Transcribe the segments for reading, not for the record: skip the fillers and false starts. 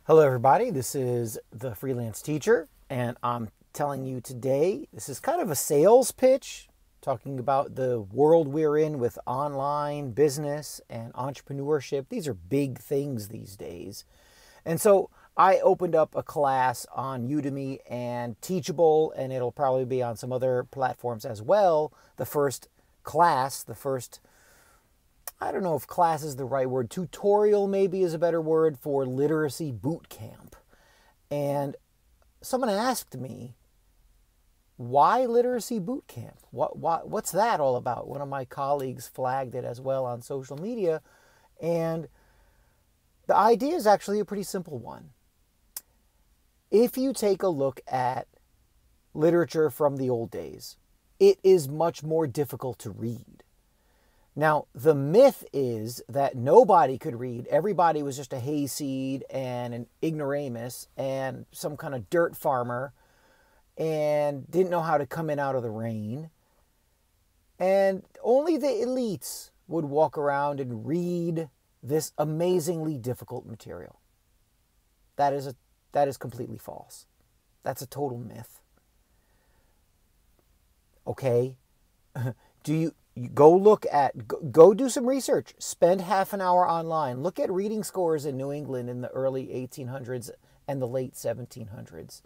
Hello everybody, this is the Freelance Teacher, and I'm telling you today, this is kind of a sales pitch, talking about the world we're in with online business and entrepreneurship. These are big things these days. And so I opened up a class on Udemy and Teachable, and it'll probably be on some other platforms as well. The first class, I don't know if class is the right word. Tutorial maybe is a better word for literacy boot camp. And someone asked me, why literacy boot camp? What's that all about? One of my colleagues flagged it as well on social media. And the idea is actually a pretty simple one. If you take a look at literature from the old days, it is much more difficult to read. Now, the myth is that nobody could read. Everybody was just a hayseed and an ignoramus and some kind of dirt farmer and didn't know how to come in out of the rain. And only the elites would walk around and read this amazingly difficult material. That is completely false. That's a total myth. Okay? You go do some research. Spend half an hour online. Look at reading scores in New England in the early 1800s and the late 1700s.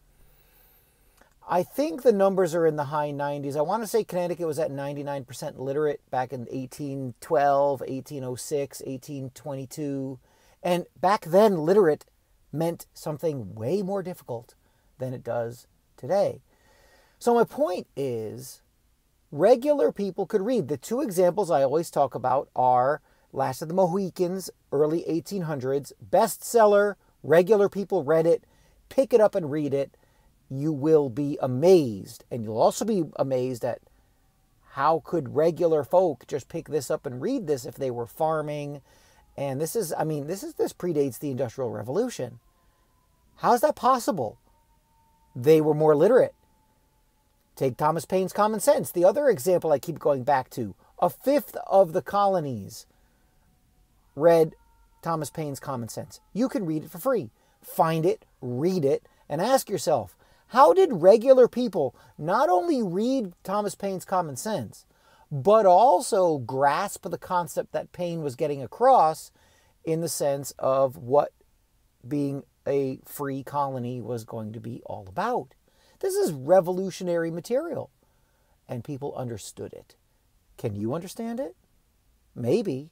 I think the numbers are in the high 90s. I want to say Connecticut was at 99% literate back in 1812, 1806, 1822. And back then, literate meant something way more difficult than it does today. So my point is, regular people could read. The two examples I always talk about are Last of the Mohicans, early 1800s, bestseller, regular people read it. Pick it up and read it. You will be amazed. And you'll also be amazed at how could regular folk just pick this up and read this if they were farming. And this predates the Industrial Revolution. How is that possible? They were more literate. Take Thomas Paine's Common Sense, the other example I keep going back to. A fifth of the colonies read Thomas Paine's Common Sense. You can read it for free. Find it, read it, and ask yourself, how did regular people not only read Thomas Paine's Common Sense, but also grasp the concept that Paine was getting across in the sense of what being a free colony was going to be all about? This is revolutionary material, and people understood it. Can you understand it? Maybe.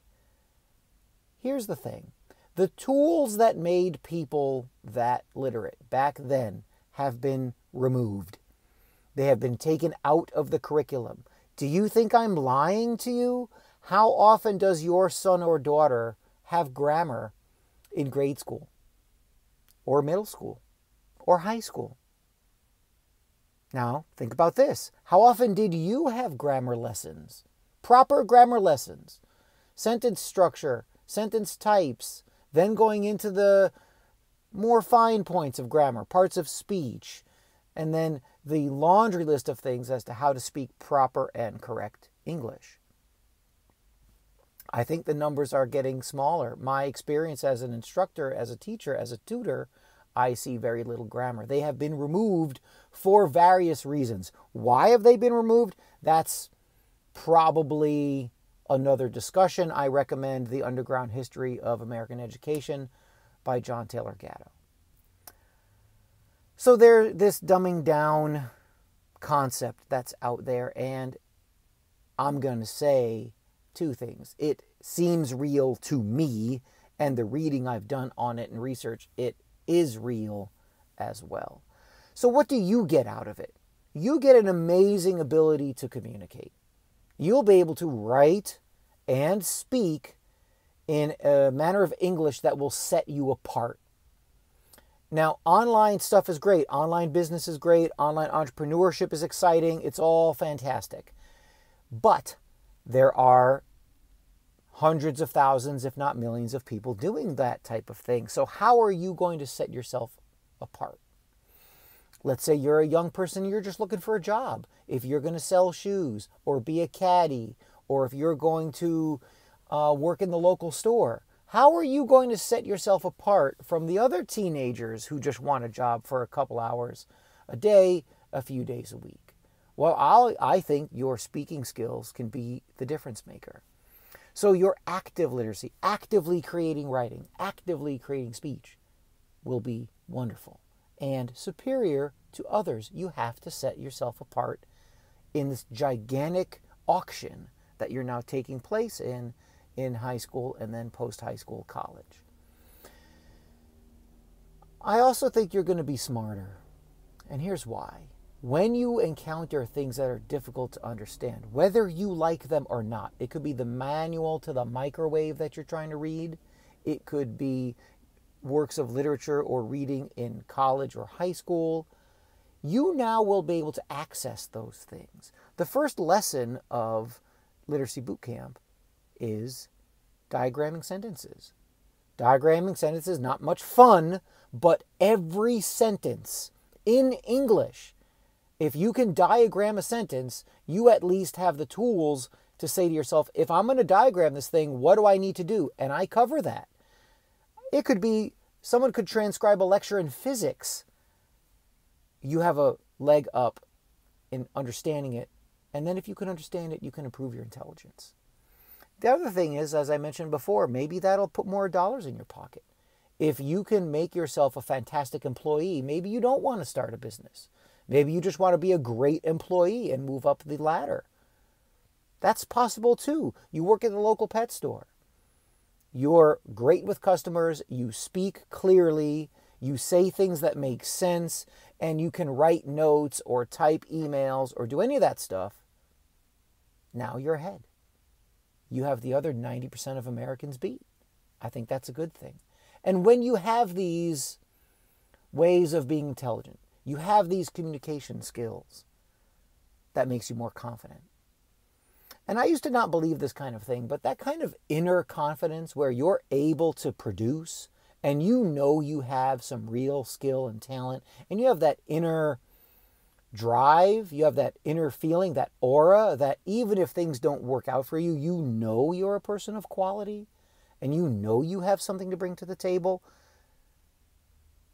Here's the thing. The tools that made people that literate back then have been removed. They have been taken out of the curriculum. Do you think I'm lying to you? How often does your son or daughter have grammar in grade school, or middle school, or high school? Now, think about this. How often did you have grammar lessons? Proper grammar lessons. Sentence structure, sentence types, then going into the more fine points of grammar, parts of speech, and then the laundry list of things as to how to speak proper and correct English. I think the numbers are getting smaller. My experience as an instructor, as a teacher, as a tutor, I see very little grammar. They have been removed for various reasons. Why have they been removed? That's probably another discussion. I recommend The Underground History of American Education by John Taylor Gatto. So there's this dumbing down concept that's out there, and I'm going to say two things. It seems real to me, and the reading I've done on it and research, it is real as well. So what do you get out of it? You get an amazing ability to communicate. You'll be able to write and speak in a manner of English that will set you apart. Now, online stuff is great. Online business is great. Online entrepreneurship is exciting. It's all fantastic. But there are hundreds of thousands, if not millions, of people doing that type of thing. So how are you going to set yourself apart? Let's say you're a young person, you're just looking for a job. If you're going to sell shoes or be a caddy, or if you're going to work in the local store, How are you going to set yourself apart from the other teenagers who just want a job for a couple hours a day, a few days a week? Well, I think your speaking skills can be the difference maker. So your active literacy, actively creating writing, actively creating speech will be wonderful and superior to others. You have to set yourself apart in this gigantic auction that you're now taking place in high school and then post-high school college. I also think you're going to be smarter. And here's why. When you encounter things that are difficult to understand, whether you like them or not, it could be the manual to the microwave that you're trying to read. It could be works of literature or reading in college or high school. You now will be able to access those things. The first lesson of Literacy Bootcamp is diagramming sentences. Diagramming sentences, not much fun, but every sentence in English, if you can diagram a sentence, you at least have the tools to say to yourself, if I'm going to diagram this thing, what do I need to do? And I cover that. It could be, someone could transcribe a lecture in physics. You have a leg up in understanding it. And then if you can understand it, you can improve your intelligence. The other thing is, as I mentioned before, maybe that'll put more dollars in your pocket. If you can make yourself a fantastic employee, maybe you don't want to start a business. Maybe you just want to be a great employee and move up the ladder. That's possible too. You work at the local pet store. You're great with customers. You speak clearly. You say things that make sense. And you can write notes or type emails or do any of that stuff. Now you're ahead. You have the other 90% of Americans beat. I think that's a good thing. And when you have these ways of being intelligent, you have these communication skills, that makes you more confident. And I used to not believe this kind of thing, but that kind of inner confidence where you're able to produce and you know you have some real skill and talent and you have that inner drive, you have that inner feeling, that aura that even if things don't work out for you, you know you're a person of quality and you know you have something to bring to the table.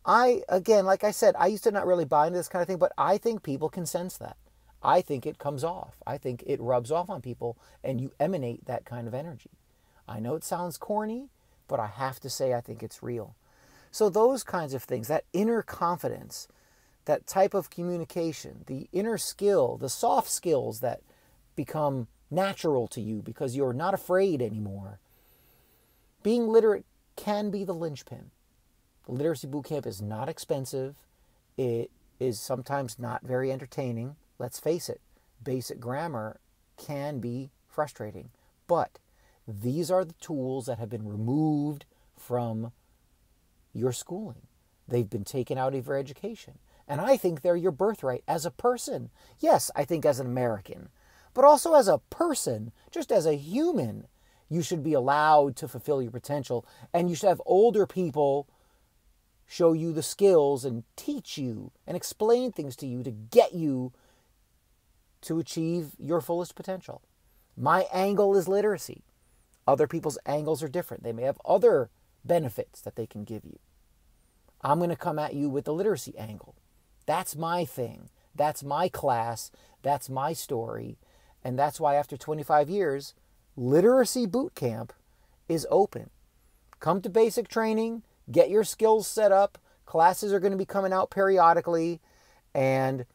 Again, like I said, I used to not really buy into this kind of thing, but I think people can sense that. I think it comes off. I think it rubs off on people and you emanate that kind of energy. I know it sounds corny, but I have to say I think it's real. So those kinds of things, that inner confidence, that type of communication, the inner skill, the soft skills that become natural to you because you're not afraid anymore. Being literate can be the linchpin. The Literacy Bootcamp is not expensive. It is sometimes not very entertaining. Let's face it, basic grammar can be frustrating. But these are the tools that have been removed from your schooling. They've been taken out of your education. And I think they're your birthright as a person. Yes, I think as an American. But also as a person, just as a human, you should be allowed to fulfill your potential. And you should have older people show you the skills and teach you and explain things to you to get you to achieve your fullest potential. My angle is literacy. Other people's angles are different. They may have other benefits that they can give you. I'm going to come at you with the literacy angle. That's my thing. That's my class. That's my story. And that's why after 25 years, Literacy Bootcamp is open. Come to basic training. Get your skills set up. Classes are going to be coming out periodically. And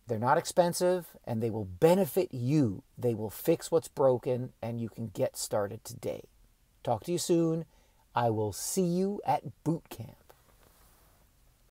they're not expensive. And they will benefit you. They will fix what's broken. And you can get started today. Talk to you soon. I will see you at boot camp.